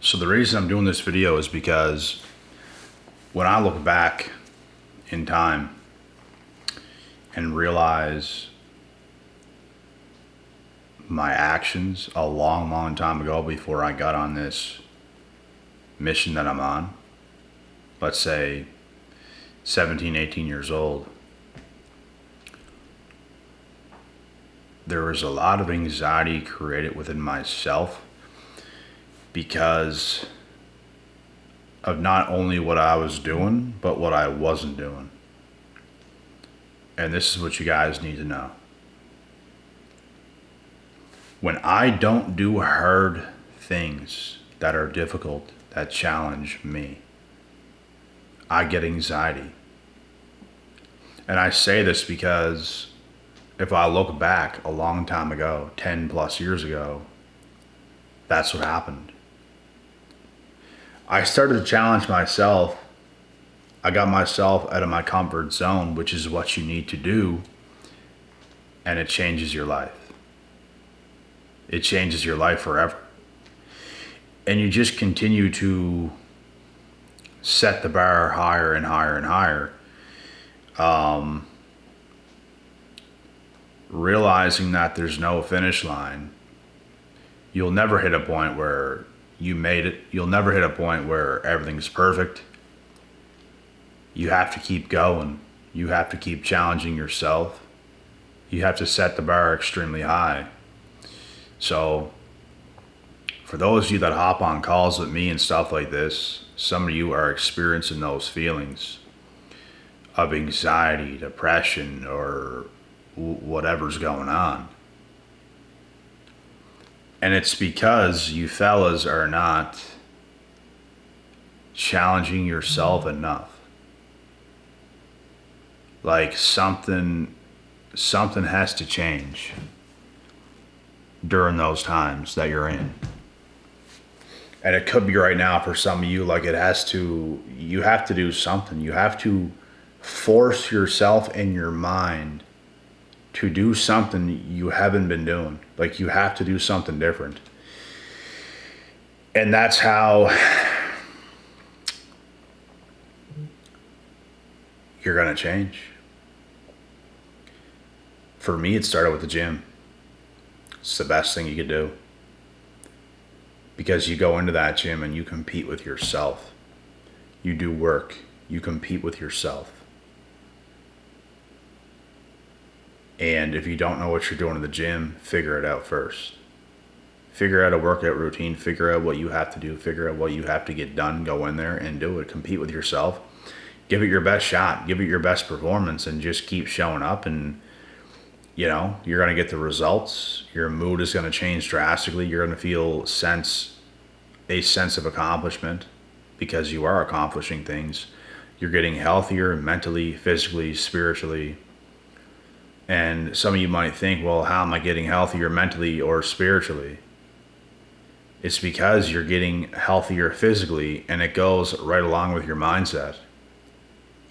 So the reason I'm doing this video is because when I look back in time and realize my actions a long time ago before I got on this mission that I'm on, let's say 17, 18 years old, there was a lot of anxiety created within myself because of not only what I was doing, but what I wasn't doing. And this is what you guys need to know. When I don't do hard things that are difficult, that challenge me, I get anxiety. And I say this because if I look back a long time ago, 10 plus years ago, that's what happened. I started to challenge myself. I got myself out of my comfort zone, which is what you need to do, and it changes your life. It changes your life forever. And you just continue to set the bar higher and higher and higher. Realizing that there's no finish line. You'll never hit a point where you made it. You'll never hit a point where everything's perfect. You have to keep going. You have to keep challenging yourself. You have to set the bar extremely high. So for those of you that hop on calls with me and stuff like this, some of you are experiencing those feelings of anxiety, depression, or whatever's going on. And it's because you fellas are not challenging yourself enough. Like something has to change during those times that you're in. And it could be right now for some of you, like you have to do something. You have to force yourself in your mind to do something you haven't been doing. Like you have to do something different. And that's how you're gonna change. For me, it started with the gym. It's the best thing you could do. Because you go into that gym and you compete with yourself. You do work. You compete with yourself. And if you don't know what you're doing in the gym, figure it out first. Figure out a workout routine. Figure out what you have to do. Figure out what you have to get done. Go in there and do it. Compete with yourself. Give it your best shot. Give it your best performance and just keep showing up, and you know, you're going to get the results. Your mood is going to change drastically. You're going to feel a sense of accomplishment because you are accomplishing things. You're getting healthier mentally, physically, spiritually. And some of you might think, well, how am I getting healthier mentally or spiritually? It's because you're getting healthier physically, and it goes right along with your mindset.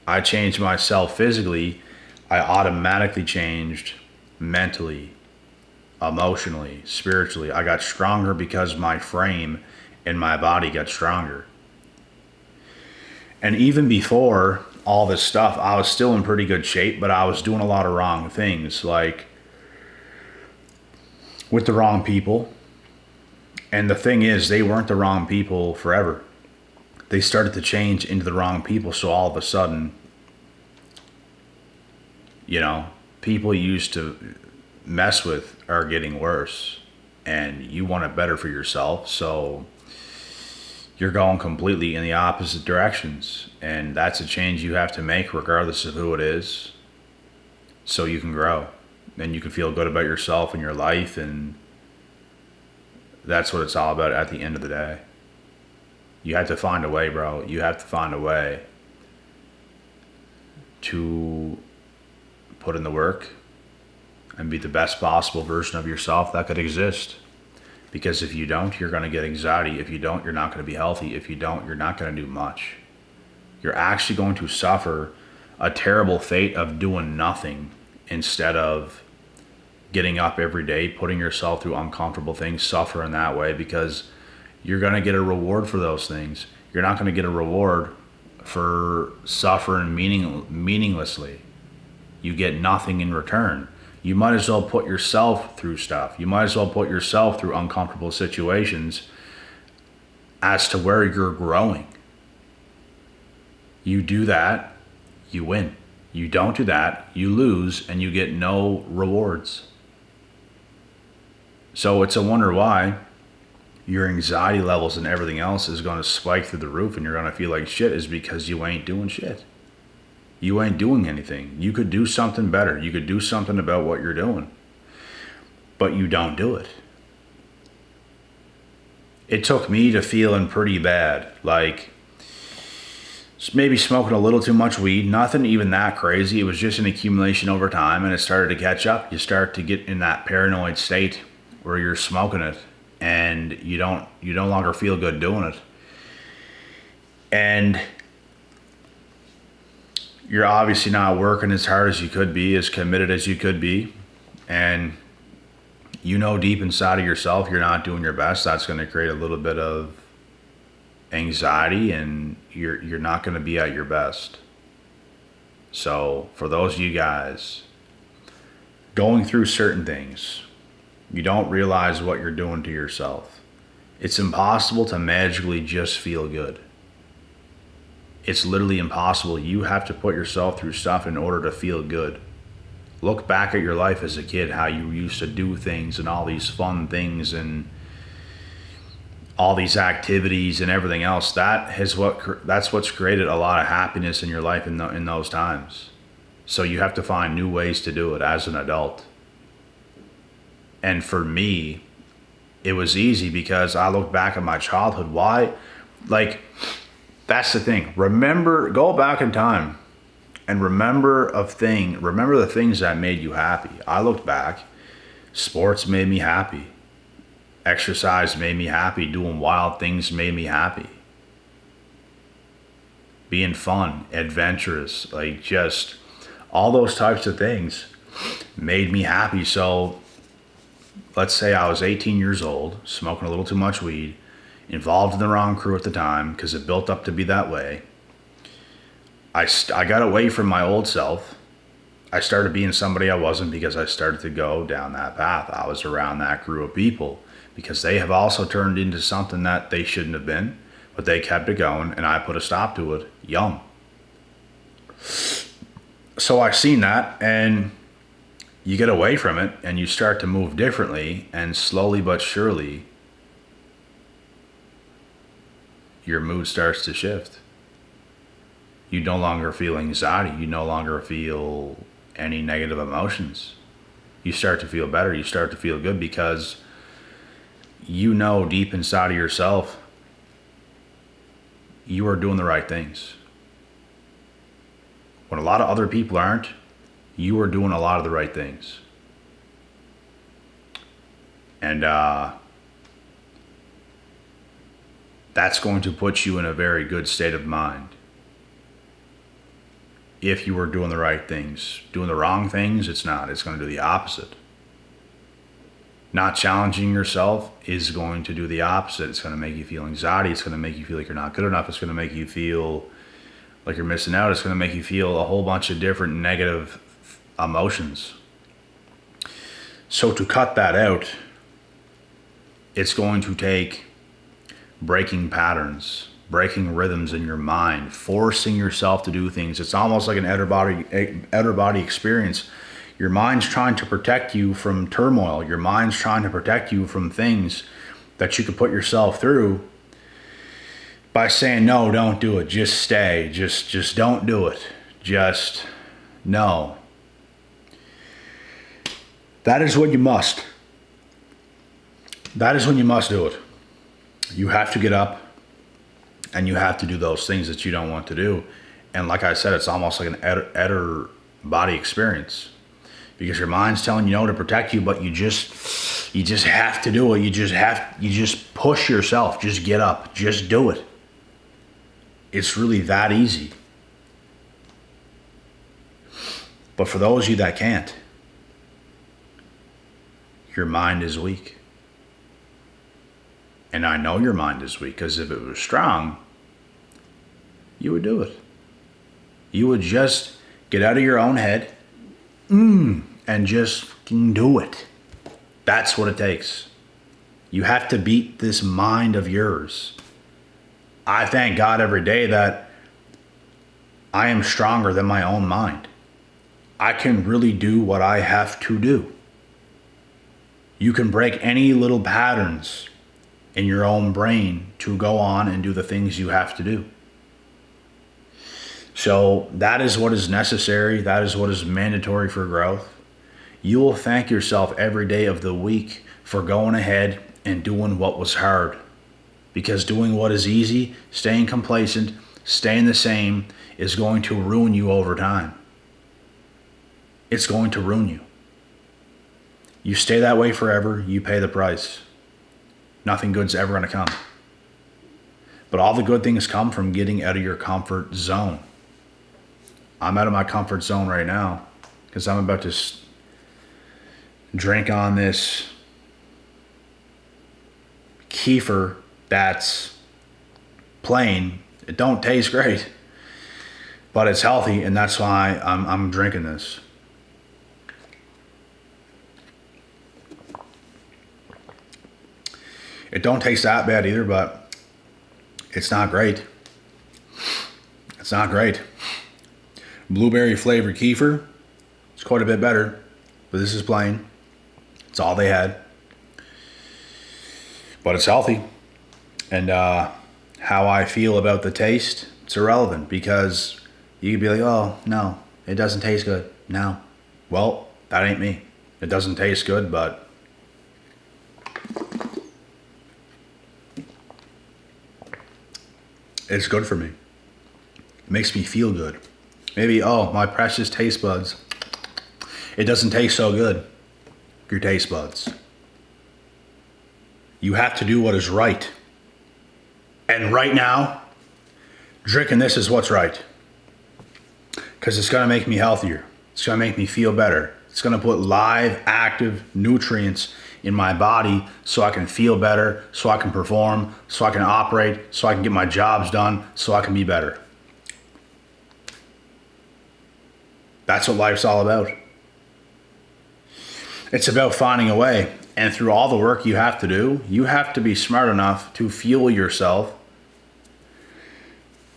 I changed myself physically. I automatically changed mentally, emotionally, spiritually. I got stronger because my frame and my body got stronger. And even before all this stuff, I was still in pretty good shape, but I was doing a lot of wrong things, like with the wrong people. And the thing is, they weren't the wrong people forever. They started to change into the wrong people. So all of a sudden, you know, people you used to mess with are getting worse, and you want it better for yourself. So you're going completely in the opposite directions, and that's a change you have to make regardless of who it is, so you can grow and you can feel good about yourself and your life. And that's what it's all about at the end of the day. You have to find a way, bro. You have to find a way to put in the work and be the best possible version of yourself that could exist. Because if you don't, you're going to get anxiety. If you don't, you're not going to be healthy. If you don't, you're not going to do much. You're actually going to suffer a terrible fate of doing nothing instead of getting up every day, putting yourself through uncomfortable things, suffering that way, because You're going to get a reward for those things. You're not going to get a reward for suffering meaninglessly. You get nothing in return. You might as well put yourself through stuff. You might as well put yourself through uncomfortable situations as to where you're growing. You do that, you win. You don't do that, you lose, and you get no rewards. So it's a wonder why your anxiety levels and everything else is going to spike through the roof and you're going to feel like shit, is because you ain't doing shit. You ain't doing anything. You could do something better. You could do something about what you're doing. But you don't do it. It took me to feeling pretty bad. Like, maybe smoking a little too much weed. Nothing even that crazy. It was just an accumulation over time, and it started to catch up. You start to get in that paranoid state where you're smoking it, and you no longer feel good doing it. And you're obviously not working as hard as you could be, as committed as you could be. And you know deep inside of yourself you're not doing your best. That's going to create a little bit of anxiety, and you're not going to be at your best. So for those of you guys going through certain things, you don't realize what you're doing to yourself. It's impossible to magically just feel good. It's literally impossible. You have to put yourself through stuff in order to feel good. Look back at your life as a kid, how you used to do things and all these fun things and all these activities and everything else. That's what's created a lot of happiness in your life in those times. So you have to find new ways to do it as an adult. And for me, it was easy because I look back at my childhood. Why? Like, that's the thing. Go back in time and remember the things that made you happy. I looked back. Sports made me happy. Exercise made me happy. Doing wild things made me happy. Being fun, adventurous, like just all those types of things made me happy. So let's say I was 18 years old, smoking a little too much weed, involved in the wrong crew at the time because it built up to be that way. I got away from my old self. I started being somebody I wasn't because I started to go down that path. I was around that crew of people because they have also turned into something that they shouldn't have been, but they kept it going, and I put a stop to it young. So I seen that, and you get away from it and you start to move differently, and slowly but surely your mood starts to shift. You no longer feel anxiety. You no longer feel any negative emotions. You start to feel better. You start to feel good because you know deep inside of yourself you are doing the right things. When a lot of other people aren't, you are doing a lot of the right things. And that's going to put you in a very good state of mind. If you were doing the right things. Doing the wrong things, it's not. It's going to do the opposite. Not challenging yourself is going to do the opposite. It's going to make you feel anxiety. It's going to make you feel like you're not good enough. It's going to make you feel like you're missing out. It's going to make you feel a whole bunch of different negative emotions. So to cut that out, it's going to take breaking patterns, breaking rhythms in your mind, forcing yourself to do things. It's almost like an outer body experience. Your mind's trying to protect you from turmoil. Your mind's trying to protect you from things that you could put yourself through by saying, no, don't do it. Just stay. Just don't do it. Just no. That is when you must. That is when you must do it. You have to get up and you have to do those things that you don't want to do. And like I said, it's almost like an outer body experience. Because your mind's telling you no to protect you, but you just have to do it. You just push yourself. Just get up. Just do it. It's really that easy. But for those of you that can't, your mind is weak. And I know your mind is weak, because if it was strong, you would do it. You would just get out of your own head and just do it. That's what it takes. You have to beat this mind of yours. I thank God every day that I am stronger than my own mind. I can really do what I have to do. You can break any little patterns in your own brain to go on and do the things you have to do. So that is what is necessary. That is what is mandatory for growth. You will thank yourself every day of the week for going ahead and doing what was hard. Because doing what is easy, staying complacent, staying the same, is going to ruin you over time. It's going to ruin you. You stay that way forever, you pay the price. Nothing good's ever going to come. But all the good things come from getting out of your comfort zone. I'm out of my comfort zone right now because I'm about to drink on this kefir that's plain. It don't taste great, but it's healthy, and that's why I'm drinking this. It don't taste that bad either, but it's not great. It's not great. Blueberry flavored kefir, it's quite a bit better, but this is plain. It's all they had. But it's healthy. And how I feel about the taste, it's irrelevant, because you could be like, oh, no, it doesn't taste good. No. Well, that ain't me. It doesn't taste good, but it's good for me. It makes me feel good. Maybe, oh, my precious taste buds. It doesn't taste so good. Your taste buds. You have to do what is right. And right now, drinking this is what's right. Because it's going to make me healthier. It's going to make me feel better. It's going to put live, active nutrients in my body so I can feel better, so I can perform, so I can operate, so I can get my jobs done, so I can be better. That's what life's all about. It's about finding a way. And through all the work you have to do, you have to be smart enough to fuel yourself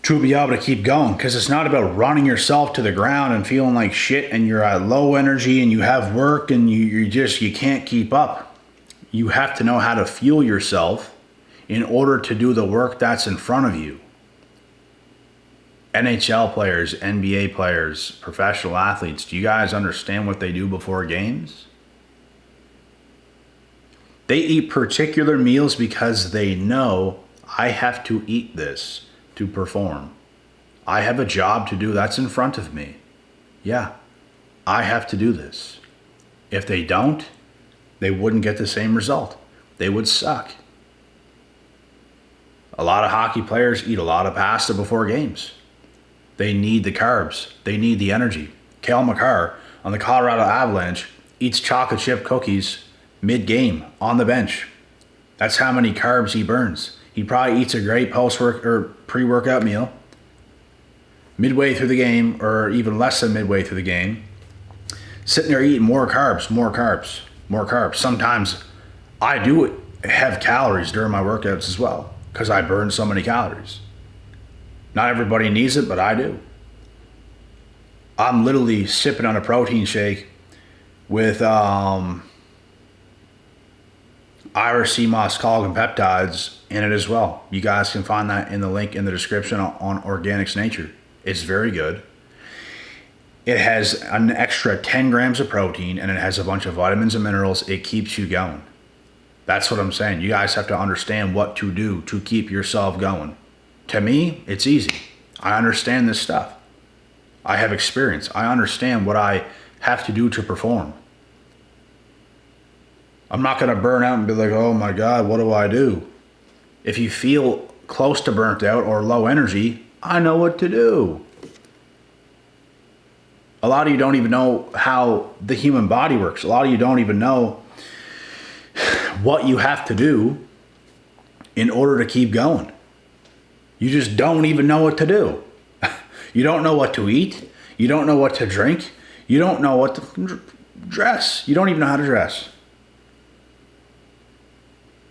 to be able to keep going. Because it's not about running yourself to the ground and feeling like shit and you're at low energy and you have work and you can't keep up. You have to know how to fuel yourself in order to do the work that's in front of you. NHL players, NBA players, professional athletes, do you guys understand what they do before games? They eat particular meals because they know, I have to eat this to perform. I have a job to do that's in front of me. Yeah, I have to do this. If they don't, they wouldn't get the same result. They would suck. A lot of hockey players eat a lot of pasta before games. They need the carbs. They need the energy. Cale Makar on the Colorado Avalanche eats chocolate chip cookies mid-game on the bench. That's how many carbs he burns. He probably eats a great post-work or pre-workout meal midway through the game, or even less than midway through the game, sitting there eating more carbs, more carbs, more carbs. Sometimes I do have calories during my workouts as well because I burn so many calories. Not everybody needs it, but I do. I'm literally sipping on a protein shake with Irish sea moss collagen peptides in it as well. You guys can find that in the link in the description on Organics Nature. It's very good. It has an extra 10 grams of protein and it has a bunch of vitamins and minerals. It keeps you going. That's what I'm saying. You guys have to understand what to do to keep yourself going. To me, it's easy. I understand this stuff. I have experience. I understand what I have to do to perform. I'm not going to burn out and be like, oh my God, what do I do? If you feel close to burnt out or low energy, I know what to do. A lot of you don't even know how the human body works. A lot of you don't even know what you have to do in order to keep going. You just don't even know what to do. You don't know what to eat. You don't know what to drink. You don't know what to dress. You don't even know how to dress.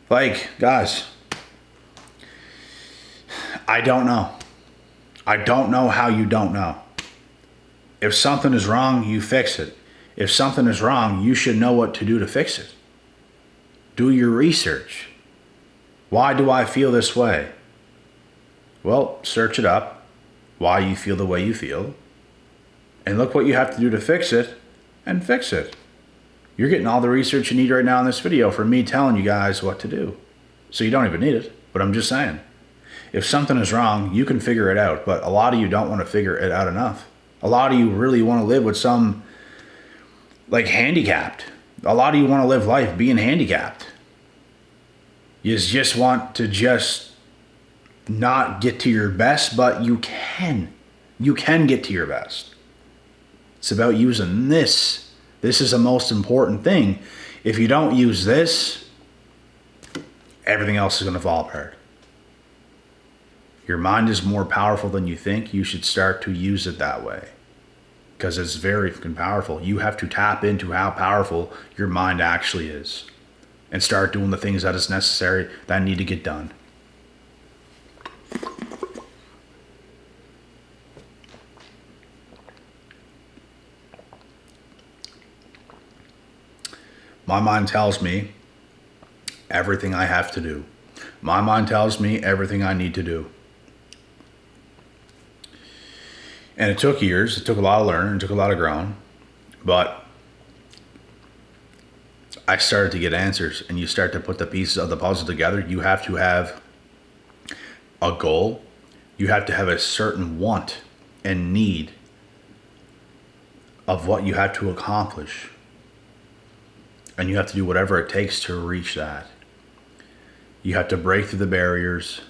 Like, guys, I don't know. I don't know how you don't know. If something is wrong, you fix it. If something is wrong, you should know what to do to fix it. Do your research. Why do I feel this way? Well, search it up, why you feel the way you feel, and look what you have to do to fix it, and fix it. You're getting all the research you need right now in this video from me telling you guys what to do. So you don't even need it, but I'm just saying. If something is wrong, you can figure it out, but a lot of you don't want to figure it out enough. A lot of you really want to live with some, like, handicapped. A lot of you want to live life being handicapped. You just want to just not get to your best, but you can. You can get to your best. It's about using this. This is the most important thing. If you don't use this, everything else is going to fall apart. Your mind is more powerful than you think. You should start to use it that way, because it's very fucking powerful. You have to tap into how powerful your mind actually is and start doing the things that is necessary that need to get done. My mind tells me everything I have to do. My mind tells me everything I need to do. And it took years. It took a lot of learning. It took a lot of growing. But I started to get answers, and you start to put the pieces of the puzzle together. You have to have a goal. You have to have a certain want and need of what you have to accomplish. And you have to do whatever it takes to reach that. You have to break through the barriers.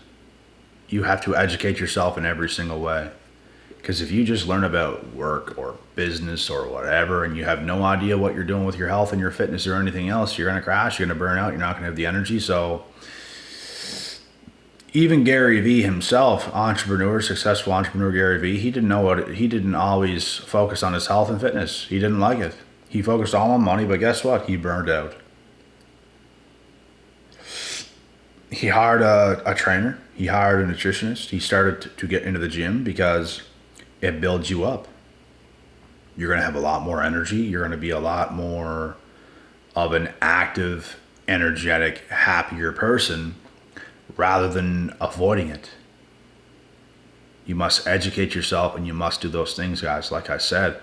You have to educate yourself in every single way. Because if you just learn about work or business or whatever, and you have no idea what you're doing with your health and your fitness or anything else, you're going to crash, you're going to burn out, you're not going to have the energy. So even Gary Vee himself, successful entrepreneur Gary Vee, he didn't always focus on his health and fitness. He didn't like it. He focused all on money, but guess what? He burned out. He hired a trainer. He hired a nutritionist. He started to get into the gym because it builds you up. You're going to have a lot more energy. You're going to be a lot more of an active, energetic, happier person rather than avoiding it. You must educate yourself, and you must do those things, guys. Like I said,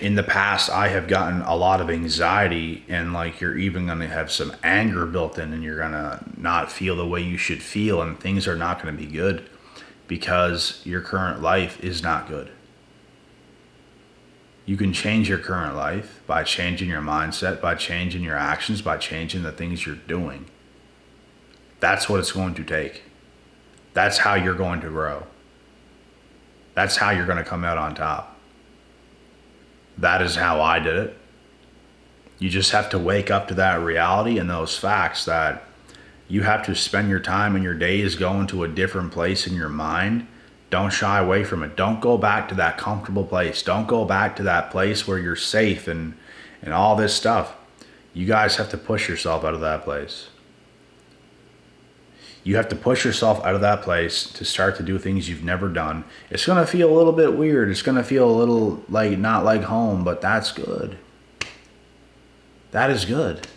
in the past, I have gotten a lot of anxiety, and like you're even going to have some anger built in, and you're going to not feel the way you should feel, and things are not going to be good because your current life is not good. You can change your current life by changing your mindset, by changing your actions, by changing the things you're doing. That's what it's going to take. That's how you're going to grow. That's how you're going to come out on top. That is how I did it. You just have to wake up to that reality and those facts that you have to spend your time and your days going to a different place in your mind. Don't shy away from it. Don't go back to that comfortable place. Don't go back to that place where you're safe and all this stuff. You guys have to push yourself out of that place. You have to push yourself out of that place to start to do things you've never done. It's going to feel a little bit weird. It's going to feel a little like not like home, but that's good. That is good.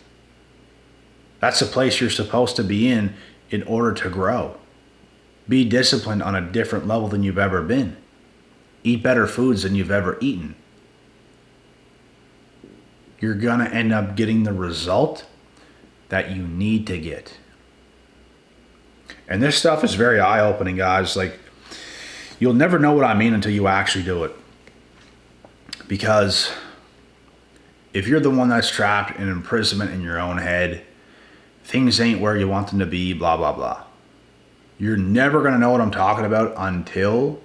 That's a place you're supposed to be in order to grow. Be disciplined on a different level than you've ever been. Eat better foods than you've ever eaten. You're going to end up getting the result that you need to get. And this stuff is very eye-opening, guys. Like, you'll never know what I mean until you actually do it. Because if you're the one that's trapped in imprisonment in your own head, things ain't where you want them to be, blah, blah, blah. You're never going to know what I'm talking about until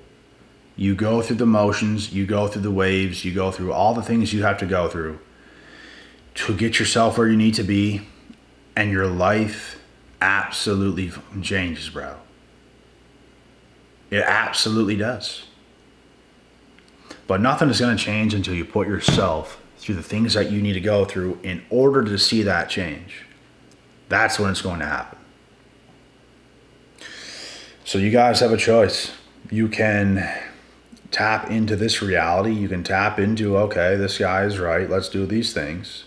you go through the motions, you go through the waves, you go through all the things you have to go through to get yourself where you need to be, and your life absolutely fucking changes, bro. It absolutely does. But nothing is going to change until you put yourself through the things that you need to go through in order to see that change. That's when it's going to happen. So you guys have a choice. You can tap into this reality. You can tap into, okay, this guy is right. Let's do these things.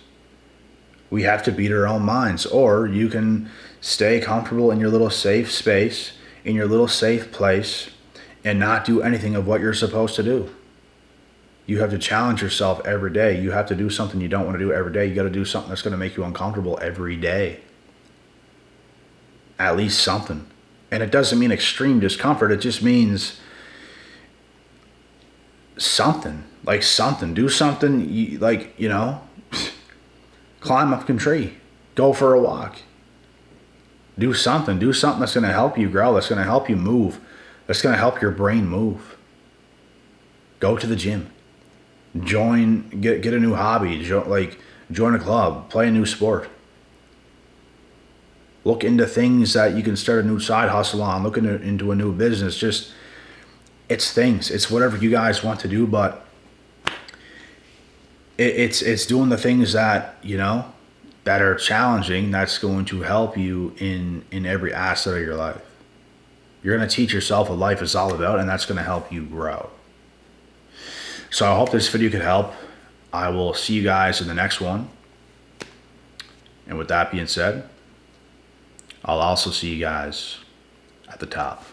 We have to beat our own minds. Or you can stay comfortable in your little safe space, in your little safe place, and not do anything of what you're supposed to do. You have to challenge yourself every day. You have to do something you don't want to do every day. You got to do something that's going to make you uncomfortable every day. At least something. And it doesn't mean extreme discomfort. It just means something. Like something. Do something, climb up a tree. Go for a walk. Do something. Do something that's going to help you grow. That's going to help you move. That's going to help your brain move. Go to the gym. Get a new hobby. Join a club. Play a new sport. Look into things that you can start a new side hustle on. Look into a new business. Just, it's things. It's whatever you guys want to do, but it's doing the things that, that are challenging, that's going to help you in every asset of your life. You're going to teach yourself what life is all about, and that's going to help you grow. So I hope this video could help. I will see you guys in the next one. And with that being said, I'll also see you guys at the top.